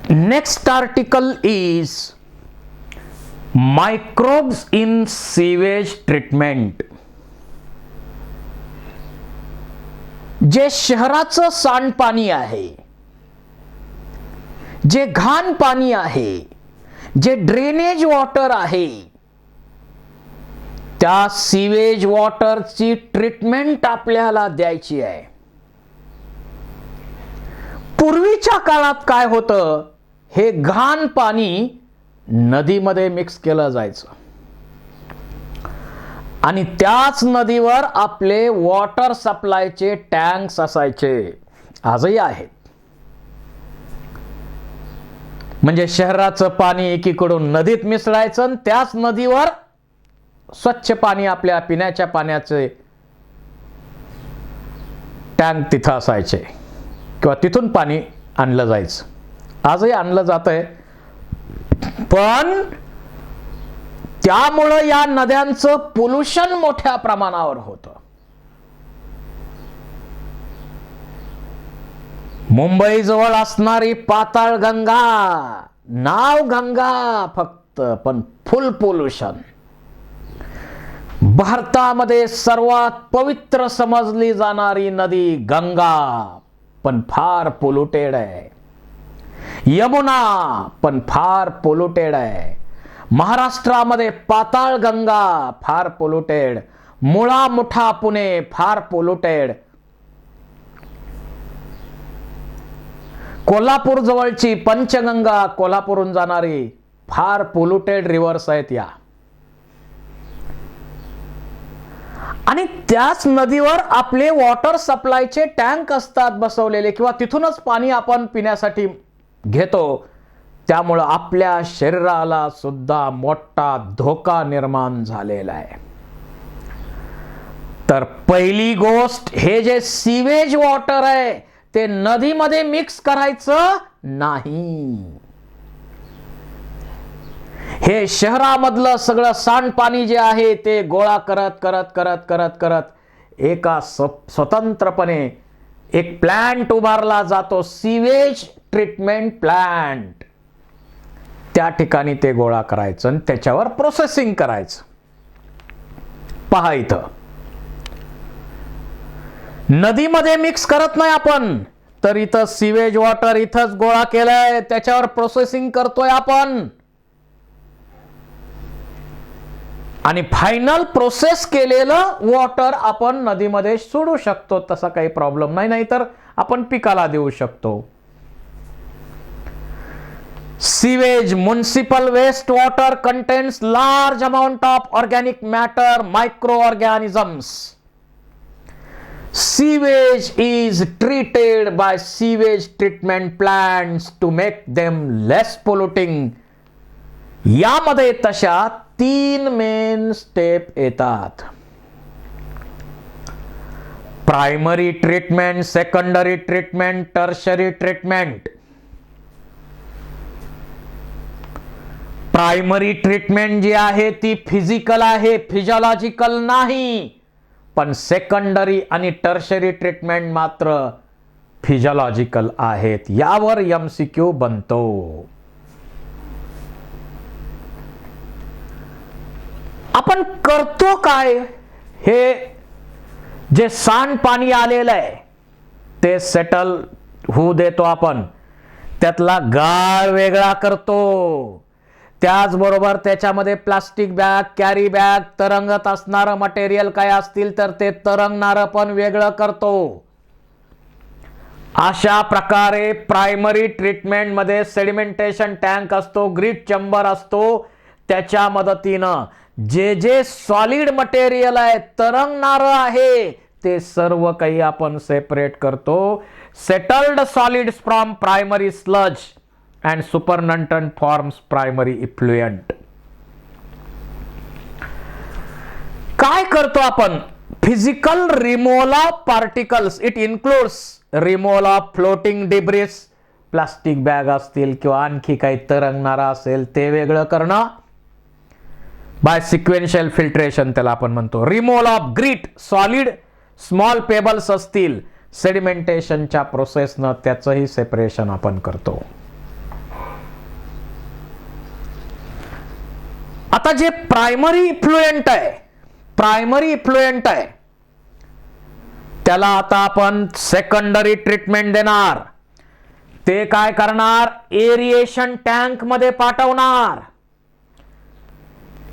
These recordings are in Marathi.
Next article is microbes in sewage treatment. जे शहराचं सांडपाणी आहे, जे घाण पाणी आहे, जे ड्रेनेज वॉटर आहे, त्या सीवेज वॉटरची ट्रीटमेंट आपल्याला द्यायची आहे. पूर्वीच्या काळात काय होतं, हे घाण पाणी नदीमध्ये मिक्स केलं जायचं आणि त्याच नदीवर आपले वॉटर सप्लायचे टँक्स असायचे, आजही आहेत. म्हणजे शहराचं पाणी एकीकडून नदीत मिसळायचं आणि त्याच नदीवर स्वच्छ पाणी आपल्या पिण्याच्या पाण्याचे टँक तिथं असायचे किंवा तिथून पाणी आणलं जायचं. आजही आणलं जातंय, पण त्यामुळं या नद्यांचं पोल्युशन मोठ्या प्रमाणावर होतं. मुंबई जवळ असणारी पाताळगंगा, नाव गंगा फक्त, पण फुल पोल्युशन. भारतामध्ये सर्वात पवित्र समजली जाणारी नदी गंगा, पण फार पोल्युटेड आहे. यमुना पण फार पोल्युटेड आहे. महाराष्ट्रामध्ये पाताळगंगा फार पोल्युटेड, मुळा मुठा पुणे फार पोल्युटेड, कोल्हापूर जवळची पंचगंगा कोल्हापूरहून जाणारी फार पोल्युटेड रिव्हर्स आहेत या. आणि त्याच नदीवर आपले वॉटर सप्लायचे टँक असतात बसवलेले किंवा तिथूनच पाणी आपण पिण्यासाठी घेतो. त्यामुळं आपल्या शरीराला सुद्धा मोठा धोका निर्माण झालेला आहे. तर पहिली गोष्ट, हे जे सीवेज वॉटर आहे ते नदीमध्ये मिक्स करायचं नाही. हे शहरामधलं सगळं सांडपाणी जे आहे ते गोळा करत करत करत करत करत एका स्वतंत्रपणे एक प्लांट उभारला जातो, सीवेज ट्रीटमेंट प्लांट. त्या ठिकाणी ते गोळा करायचं आणि त्याच्यावर प्रोसेसिंग करायचं. पहा, इथं नदीमध्ये मिक्स करत नाही आपण, तर इथं सीवेज वॉटर इथंच गोळा केलंय, त्याच्यावर प्रोसेसिंग करतोय आपण आणि फायनल प्रोसेस केलेलं वॉटर आपण नदीमध्ये सोडू शकतो. तसा काही प्रॉब्लेम नाही, नाहीतर आपण पिकाला देऊ शकतो. Sewage municipal waste water contains large amount of organic matter, microorganisms. Sewage is treated by sewage treatment plants to make them less polluting. यामध्ये तशा 3 मेन स्टेप येतात. Primary treatment, secondary treatment, tertiary treatment. Primary treatment जी आहे ती फिजिकल आहे, फिजिओलॉजिकल नाही. पण सेकंडरी आणि टर्शरी ट्रीटमेंट मात्र फिजिओलॉजिकल आहेत. यावर MCQ बनतो. आपण करतो काय, हे जे सांडपाणी आलेलं आहे ते सेटल होऊ देतो आपण, त्यातला गाळ वेगळा करतो. त्याचबरोबर त्याच्यामध्ये प्लास्टिक बॅग, कॅरी बॅग, तरंगत असणारं मटेरियल काय असतील तर ते तरंगणारं पण वेगळं करतो. अशा प्रकारे प्रायमरी ट्रीटमेंट मध्ये सेडिमेंटेशन टँक असतो, ग्रीट चेंबर असतो. त्याच्या मदतीनं जे जे सॉलिड मटेरियल आहे, तरंगणारं आहे, ते सर्व काही आपण सेपरेट करतो. Settled solids from primary sludge and supernatant forms primary effluent. काय करतो आपण, physical removal of particles. It includes removal of floating debris, plastic bag असतील किंवा आणखी काही तरंगणारा असेल ते वेगळं करणं. बाय सिक्वेन्शियल फिल्ट्रेशन त्याला आपण म्हणतो. Removal of grit, solid small pebbles असतील, सेडिमेंटेशनच्या प्रोसेसनं त्याचंही सेपरेशन आपण करतो. आता जे प्रायमरी इफ्लुएंट आहे त्याला आता आपण सेकंडरी ट्रीटमेंट देणार. ते काय करणार, एरिएशन टँक मध्ये पाठवणार.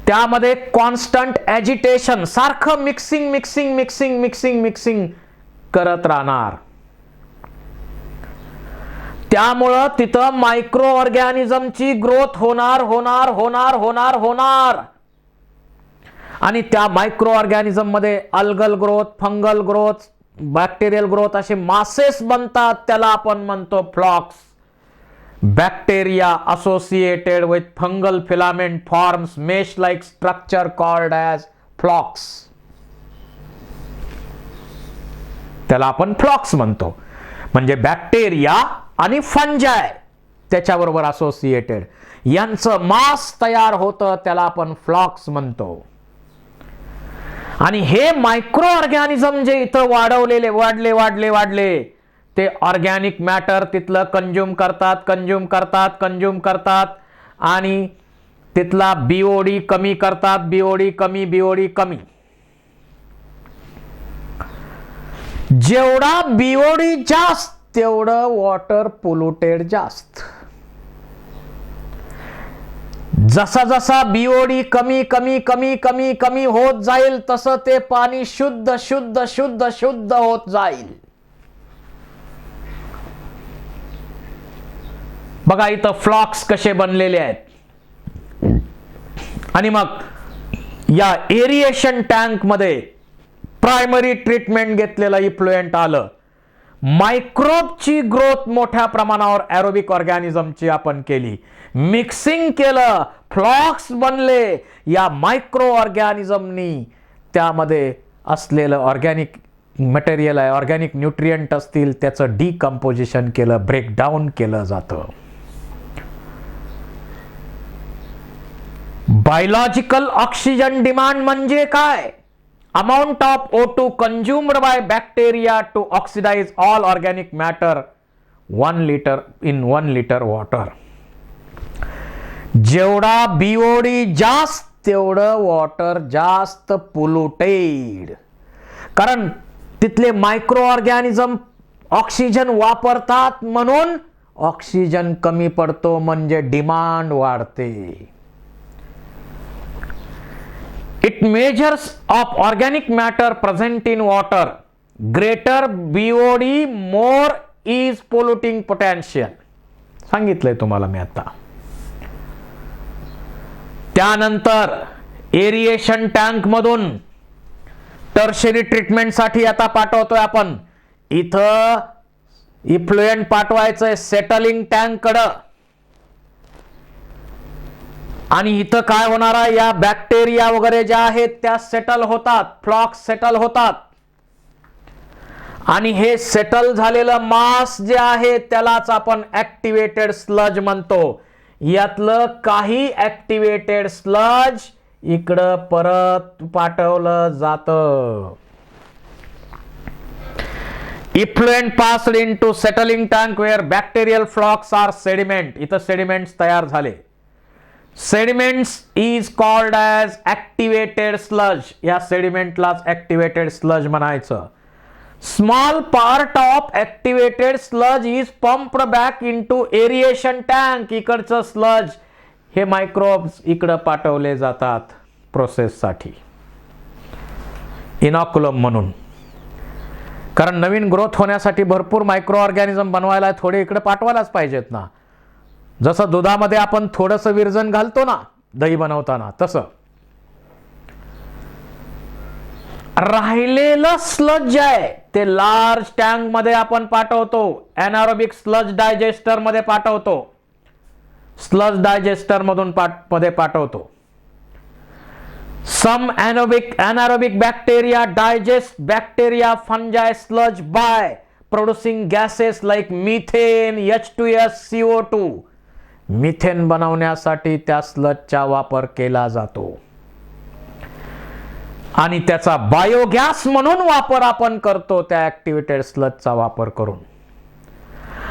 त्यामध्ये कॉन्स्टंट ॲजिटेशन, सारखं मिक्सिंग करत राहणार. त्यामुळं तिथं मायक्रो ऑर्गॅनिझमची ग्रोथ होणार. आणि त्या मायक्रो ऑर्गॅनिझम मध्ये algal growth, fungal growth, bacterial growth असे मासेस बनतात. त्याला आपण म्हणतो flocs. Bacteria associated with fungal filament forms mesh-like structure called as flocks. त्याला आपण फ्लॉक्स म्हणतो. म्हणजे बॅक्टेरिया आणि फंजाय त्याच्याबरोबर असोसिएटेड यांचं मास तयार होतं, त्याला आपण फ्लॉक्स म्हणतो. आणि हे मायक्रो ऑर्गॅनिझम जे इथं वाढले ते ऑर्गॅनिक मॅटर तिथलं कंज्युम करतात आणि तिथला बीओडी कमी करतात. बीओडी कमी. जेवढा बीओडी जास्त तेवढं वॉटर पोल्युटेड जास्त. जसा बीओडी कमी होत जाईल तसं ते पाणी शुद्ध होत जाईल. बघा इथं फ्लॉक्स कसे बनलेले आहेत. आणि मग या एरिएशन टँक मध्ये प्रायमरी ट्रीटमेंट घेतलेलं इफ्लुएंट आलं. मायक्रोबची ग्रोथ मोठ्या प्रमाणावर एरोबिक ऑर्गॅनिझमची आपण केली. मिक्सिंग केलं, फ्लॉक्स बनले. या मायक्रो ऑर्गॅनिझमनी त्यामध्ये असलेलं ऑर्गॅनिक मटेरियल आहे, ऑर्गॅनिक न्यूट्रिएंट असतील, त्याचं डिकम्पोजिशन केलं, ब्रेकडाऊन केलं जातं. बायोलॉजिकल ऑक्सिजन डिमांड म्हणजे काय? Amount of O2 consumed by bacteria to oxidize all organic matter 1 liter in 1 liter water. जेवढा बीओडी जास्त तेवढं वॉटर जास्त पोल्युटेड. कारण तिथले मायक्रो ऑर्गॅनिझम ऑक्सिजन वापरतात म्हणून ऑक्सिजन कमी पडतो, म्हणजे डिमांड वाढते. It measures of organic matter present in water. Greater BOD, more is polluting potential. सांगितलंय तुम्हाला मी आता. त्यानंतर एरिएशन टँक मधून टर्शरी ट्रीटमेंट साठी आता पाठवतोय आपण. इथं इफ्लुएंट पाठवायचंय सेटलिंग टँक कडं. आणि इथं काय होणार आहे, या बॅक्टेरिया वगैरे ज्या आहेत त्या सेटल होतात, फ्लॉक्स सेटल होतात. आणि हे सेटल झालेलं मास जे आहे त्यालाच आपण ऍक्टिव्हेटेड स्लज म्हणतो. यातलं काही ऍक्टिव्हेटेड स्लज इकडं परत पाठवलं जातं. Effluent passed into settling tank where bacterial flocs are sediment. इथं सेडिमेंट्स तयार झाले. Sediments is called as activated sludge. या सेडिमेंटलाच ऍक्टिव्हेटेड स्लज म्हणायचं. Small part of activated sludge is pumped back into aeration tank. इकडचं स्लज हे मायक्रोब्स इकडं पाठवले जातात प्रोसेससाठी, इनॉक्युलम म्हणून. कारण नवीन ग्रोथ होण्यासाठी भरपूर मायक्रो ऑर्गॅनिझम बनवायला थोडे इकडे पाठवायलाच पाहिजेत ना. जसं दुधामध्ये आपण थोडंसं विरजन घालतो ना दही बनवताना, तसं राहिलेलं स्लज जे आहे ते लार्ज टँक मध्ये आपण पाठवतो. एनारोबिक स्लज डायजेस्टर मध्ये पाठवतो. स्लज डायजेस्टर मधून मध्ये पाठवतो. Some anaerobic bacteria digest bacteria fungi sludge by producing gases like methane, H2S, CO2. Methane बनवण्यासाठी त्या स्लजचा वापर केला जातो आणि त्याचा बायोगॅस म्हणून वापर आपण करतो त्या ऍक्टिव्हेटेड स्लजचा वापर करून.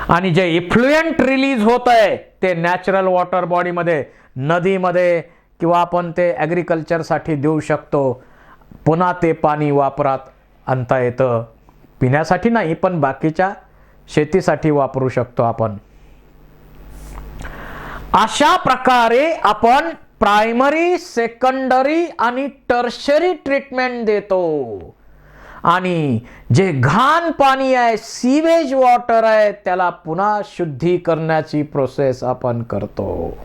आणि जे इफ्लुएंट रिलीज होत आहे ते नॅचरल वॉटर बॉडी मध्ये, नदीमध्ये किंवा आपण ते ॲग्रिकल्चरसाठी देऊ शकतो. पुन्हा ते पाणी वापरात आणता येतं. पिण्यासाठी नाही, पण बाकीच्या शेतीसाठी वापरू शकतो आपण. अशा प्रकारे आपण प्रायमरी, सेकंडरी आणि टर्शरी ट्रीटमेंट देतो. आणि जे घाण पाणी आहे, सीवेज वॉटर आहे, त्याला पुन्हा शुद्धी करण्याची प्रोसेस आपण करतो.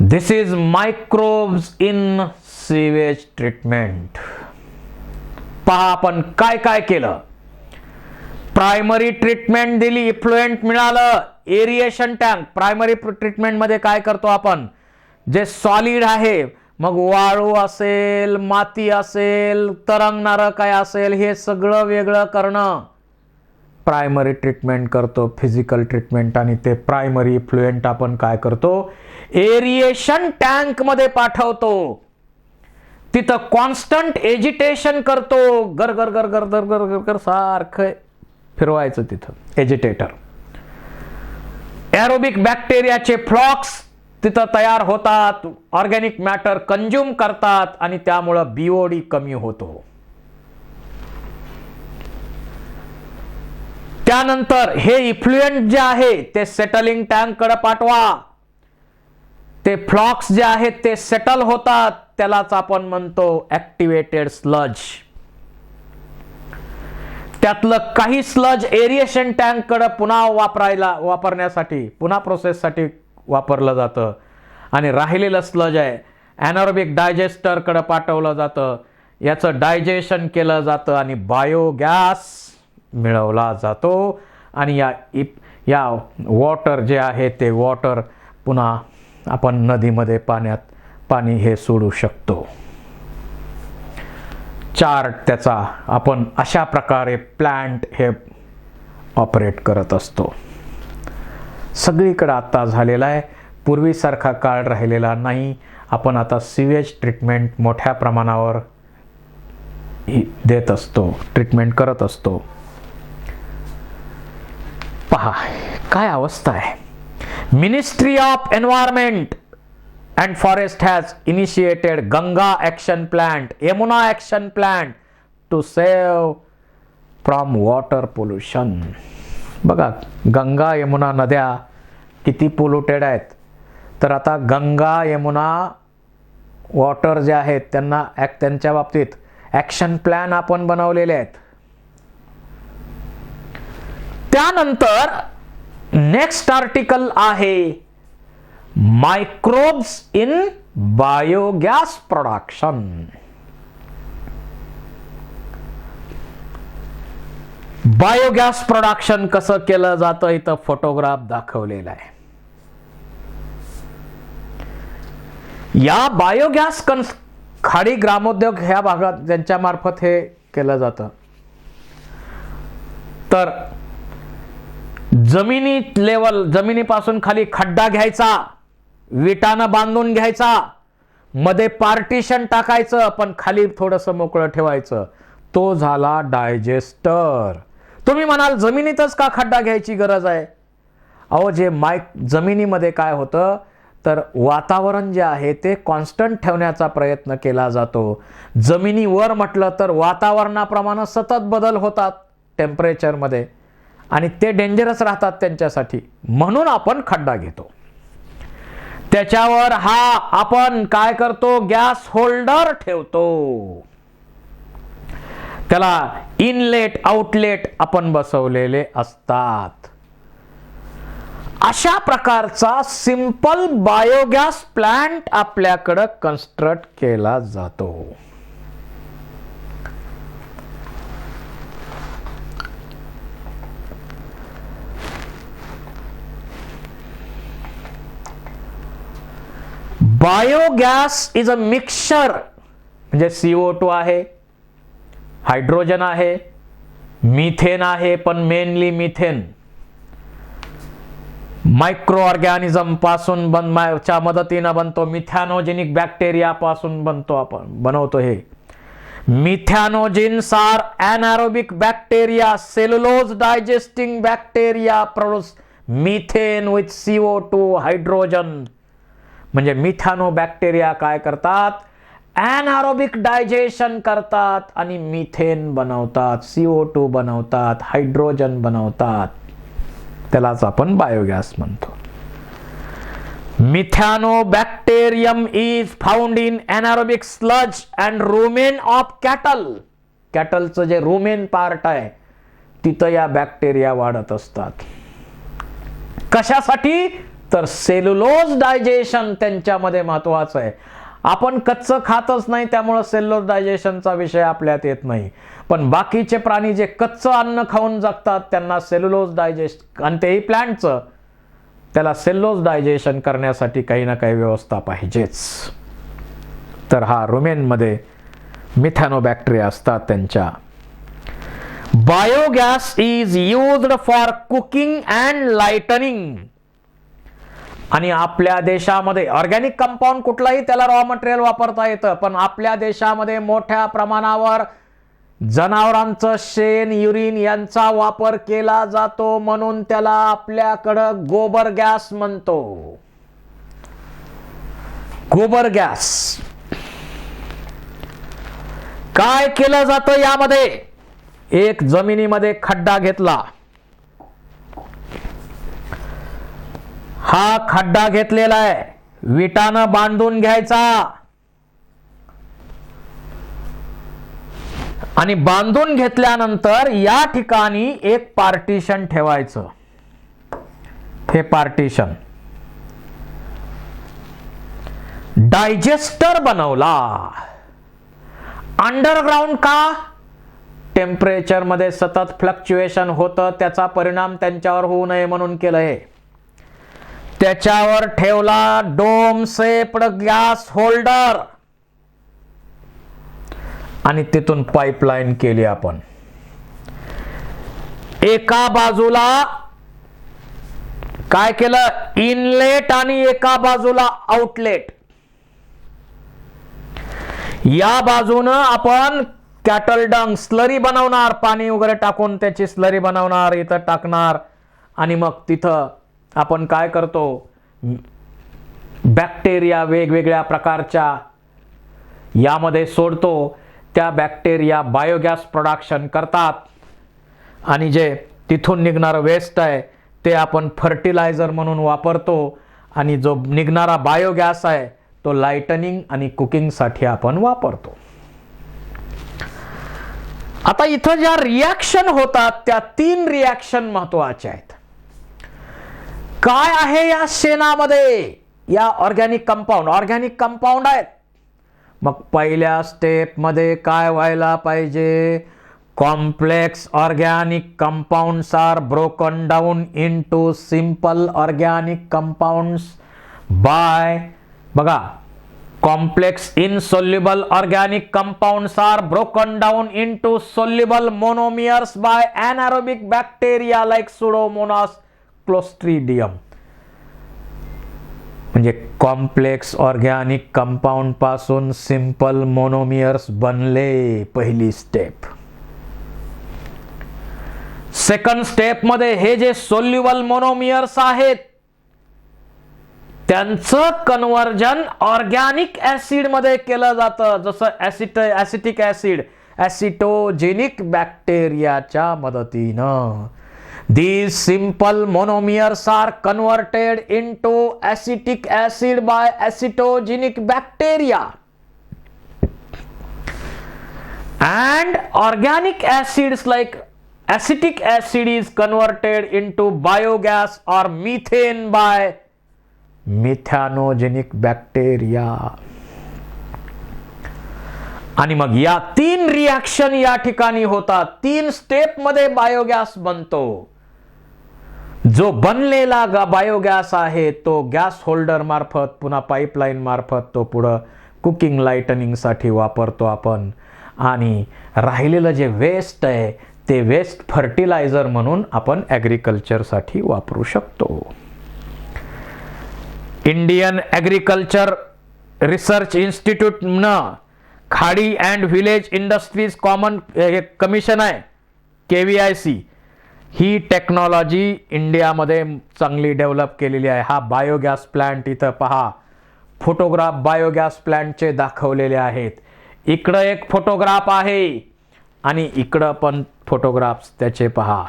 This is microbes in sewage treatment. पहा आपण काय काय केलं. प्रायमरी ट्रीटमेंट दिली, इफ्लुएंट मिळालं, एरिएशन टँक. प्रायमरी ट्रीटमेंट मध्ये काय करतो आपण, जे सॉलिड आहे, मग वाळू असेल, माती असेल, तरंगणारं काय असेल, हे सगळं वेगळं करणं प्रायमरी ट्रीटमेंट करतो, फिजिकल ट्रीटमेंट. आणि ते प्रायमरी इफ्लुएंट आपण काय करतो, एरिएशन टँक मध्ये पाठवतो. तिथं कॉन्स्टंट एजिटेशन करतो, गर गर गर गर गर गर गर गर सारखं फिरवायचं तिथं एजिटेटर. एरोबिक बॅक्टेरियाचे फ्लॉक्स तिथं तयार होतात, ऑर्गॅनिक मॅटर कंझ्युम करतात आणि त्यामुळं बीओडी कमी होतो. त्यानंतर हे इफ्लुएंट जे आहे ते सेटलिंग टँक कडे पाठवा. ते फ्लॉक्स जे आहेत ते सेटल होतात, त्यालाच आपण म्हणतो ऍक्टिव्हेटेड स्लज. त्यातलं काही स्लज एरिएशन टँक कडे पुन्हा वापरण्यासाठी, पुन्हा प्रोसेससाठी वापरलं जातं. आणि राहिलेलं स्लज आहे ॲनारोबिक डायजेस्टर कडे पाठवलं जातं. याचं डायजेशन केलं जातं आणि बायोगॅस मिळवला जातो. आणि या वॉटर जे आहे ते वॉटर पुन्हा आपण नदीमध्ये पाणी हे सोडू शकतो. चार्ट त्याचा आपण अशा प्रकारे प्लांट हे ऑपरेट करत असतो. सगळीकडे आता झालेला आहे, पूर्वीसारखा काळ राहिलेला नाही. आपण आता सिवेज ट्रीटमेंट मोठ्या प्रमाणावर देत असतो, ट्रीटमेंट करत असतो. पहा काय अवस्था आहे. Ministry of environment and forest has initiated Ganga action plant, Yamuna action plant to save from water pollution. बघा गंगा यमुना नद्या किती पोल्युटेड आहेत. तर आता गंगा यमुना वॉटर जे आहेत त्यांच्या बाबतीत ॲक्शन प्लॅन आपण बनवलेले आहेत. त्यानंतर नेक्स्ट आर्टिकल आहे microbes in biogas production. Biogas production कसं केलं जातं इथं फोटोग्राफ दाखवलेला आहे. या बायोगॅस खाडी ग्रामोद्योग ह्या भागात ज्यांच्या मार्फत हे केलं जातं, तर जमिनीपासून खाली खड्डा घ्यायचा, विटानं बांधून घ्यायचा, मध्ये पार्टिशन टाकायचं, पण खाली थोडंसं मोकळं ठेवायचं. तो झाला डायजेस्टर. तुम्ही म्हणाल जमिनीतच का खड्डा घ्यायची गरज आहे? अहो जमिनीमध्ये काय होतं तर वातावरण जे आहे ते कॉन्स्टंट ठेवण्याचा प्रयत्न केला जातो. जमिनीवर म्हटलं तर वातावरणाप्रमाणे सतत बदल होतात टेम्परेचरमध्ये आणि ते डेंजरस राहतात त्यांच्यासाठी. म्हणून आपण खड्डा घेतो. त्याच्यावर आपण काय करतो, गॅस होल्डर ठेवतो. त्याला इनलेट आउटलेट आपण बसवलेले असतात. अशा प्रकारचा सिंपल बायोगॅस प्लांट आपल्याकडे कन्स्ट्रक्ट केला जातो. बायोगॅस इज अ मिक्सचर, म्हणजे CO2 आहे, हायड्रोजन आहे, मिथेन आहे, पण मेनली मिथेन मायक्रो ऑर्गॅनिझम पासून च्या मदतीने बनतो. मिथॅनोजेनिक बॅक्टेरिया पासून बनवतो. हे मिथॅनोजिन्स R anaerobic bacteria, cellulose digesting bacteria produce methane with CO2 hydrogen म्हणजे मिथॅनो बॅक्टेरिया काय करतात, ॲनारोबिक डायजेशन करतात आणि मिथेन बनवतात, CO2 बनवतात, हायड्रोजन बनवतात. त्यालाच आपण बायोगॅस म्हणतो. Methanobacterium is found in anaerobic sludge and rumen of cattle. कॅटलचं जे रुमेन पार्ट आहे तिथं या बॅक्टेरिया वाढत असतात. कशासाठी, तर सेल्युलोज डायजेशन त्यांच्यामध्ये महत्वाचं आहे. आपण कच्चं खातच नाही, त्यामुळे सेल्युलोज डायजेशनचा विषय आपल्यात येत नाही. पण बाकीचे प्राणी जे कच्चं अन्न खाऊन जगतात त्यांना सेल्युलोज डायजेस्ट, आणि तेही प्लांटचं, त्याला सेल्युलोज डायजेशन करण्यासाठी काही ना काही व्यवस्था पाहिजेच. तर हा रुमेनमध्ये मिथॅनोबॅक्टेरिया असतात त्यांच्या. Biogas is used for cooking and lightning. आणि आपल्या देशामध्ये ऑर्गॅनिक कंपाऊंड कुठलाही त्याला रॉ मटेरियल वापरता येतं, पण आपल्या देशामध्ये मोठ्या प्रमाणावर जनावरांचं शेण, युरिन यांचा वापर केला जातो, म्हणून त्याला आपल्याकडं गोबर गॅस म्हणतो. गोबर गॅस. काय केलं जातं यामध्ये, एक जमिनीमध्ये खड्डा घेतला, हा खड्डा घेतलेला आहे, विटानं बांधून घ्यायचा आणि बांधून घेतल्यानंतर या ठिकाणी एक पार्टिशन ठेवायचं. हे पार्टिशन. डायजेस्टर बनवला. अंडरग्राउंड का, टेम्परेचर मध्ये सतत फ्लक्च्युएशन होतं, त्याचा परिणाम त्यांच्यावर होऊ नये म्हणून केलंय. त्याच्यावर ठेवला डोम शेप्ड गॅस होल्डर आणि तिथून पाईपलाईन केली आपण. एका बाजूला काय केलं, इनलेट आणि एका बाजूला आउटलेट. या बाजूनं आपण कॅटल डंग स्लरी बनवणार, पाणी वगैरे टाकून त्याची स्लरी बनवणार, इथं टाकणार आणि मग तिथं आपण काय करतो, बॅक्टेरिया वेगवेगळ्या प्रकारच्या यामध्ये सोडतो. त्या बॅक्टेरिया बायोगॅस प्रोडक्शन करतात आणि जे तिथून निघणारं वेस्ट आहे ते आपण फर्टिलायझर म्हणून वापरतो आणि जो निघणारा बायोगॅस आहे तो लाइटनिंग आणि कुकिंगसाठी आपण वापरतो. आता इथं ज्या रिॲक्शन होतात त्या 3 रिॲक्शन महत्वाच्या आहेत. काय आहे या शेणामध्ये, या ऑर्गॅनिक कंपाऊंड आहेत. मग पहिल्या स्टेप मध्ये काय व्हायला पाहिजे, complex organic compounds are broken down into simple organic compounds by, बघा, complex insoluble organic compounds are broken down into soluble monomers by anaerobic bacteria like Pseudomonas clostridium. म्हणजे कॉम्प्लेक्स ऑर्गॅनिक कंपाऊंड पासून सिंपल मोनोमियर्स बनले, पहिली स्टेप. सेकंड स्टेप मध्ये हे जे सोल्युबल मोनोमियर्स आहेत त्यांचं कन्वर्जन ऑर्गॅनिक ऍसिड मध्ये केलं जातं, जसं ऍसिटिक ऍसिड ऍसिटोजेनिक बॅक्टेरियाच्या मदतीनं. These simple monomers are converted into acetic acid by acetogenic bacteria. And organic acids like acetic acid is converted into biogas or methane by methanogenic bacteria. आणि मग या 3 रिॲक्शन या ठिकाणी होतात. 3 स्टेप मध्ये बायोगॅस बनतो. जो बनलेला बायोगॅस आहे तो गॅस होल्डर मार्फत पुन्हा पाईपलाईन मार्फत तो पुढं कुकिंग लाइटनिंग साठी वापरतो आपण. आणि राहिलेलं जे वेस्ट आहे ते वेस्ट फर्टिलायझर म्हणून आपण ॲग्रिकल्चर साठी वापरू शकतो. इंडियन ॲग्रिकल्चर रिसर्च इन्स्टिट्यूट न खाडी and village industries common commission आहे KVIC, ही टेक्नॉलॉजी इंडियामध्ये चांगली डेव्हलप केलेली आहे. हा बायोगॅस प्लांट इथं पहा, फोटोग्राफ बायोगॅस प्लांटचे दाखवलेले आहेत. इकडं एक फोटोग्राफ आहे आणि इकडं पण फोटोग्राफ्स त्याचे पहा.